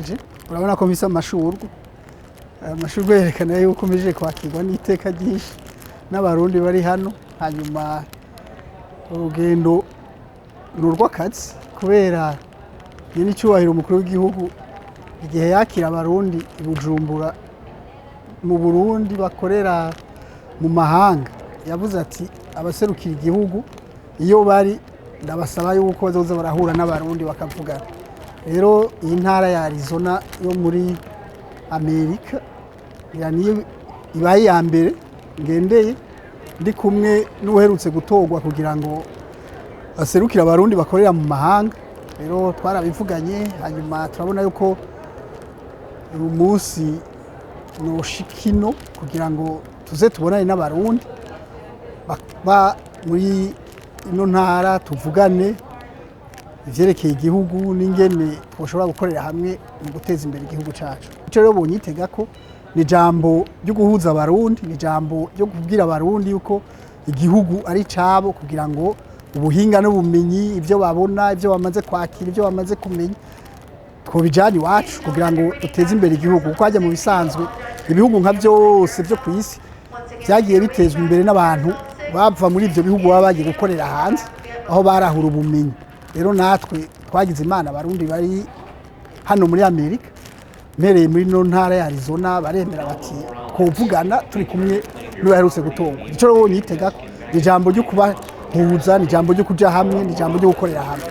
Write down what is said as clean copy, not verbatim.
ndakuramukije urabona ko bisa amashurwe amashurwe yerekana yuko mije kwakirwa n'iteka ryinshi n'abarundi bari hano hanyuma urugendo n'urw'akazi kubera nyine icyubahiro umukuru w'igihugu igihe yakira abarundi i Bujumbura mu Burundi bakorera mu mahanga yavuze ati abaserukira igihugu iyo bari ndabasaba yuko bazoza barahura n'abarundi bakavugana. Rero iyi ntara ya Arizona yo muri Amerika yani ibaye ya mbere ngendeye ndi kumwe n'uherutse gutorwa kugira ngo aserukira abarundi bakorera mu mahanga. Rero twarabivuganye hanyuma turabona yuko uyu munsi noshikino kugira ngo tuze tubonane n'abarundi ba muri ino ntara tuvugane ivyerekeye igihugu n'ingene twoshobora gukorera hamwe mu guteza imbere igihugu cacu. Ico rero bonyitega ko ni jambo ryo guhuza abarundi, ni jambo ryo kubwira abarundi yuko igihugu ari cabo kugira ngo ubuhinga n'ubumenyi ivyo babona ivyo bamaze kwakira ivyo bamaze kumenya twobijana iwacu kugira ngo duteze imbere igihugu kuko hajya mu bisanzwe ibihugu nka byose byo ku isi byagiye bitezwa imbere n'abantu bava muri ivyo bihugu baba bagiye gukorera hanze aho barahura ubumenyi. Rero natwe twagize imana abarundi bari hano muri Amerika mpereye muri no ntara ya Arizona baremera bati kovugana turi kumwe n'uherutse gutorwa. Ico rero nyitega ni jambo ryo kubahuza, ni jambo ryo kuja hamwe, ni jambo ryo gukorera hamwe.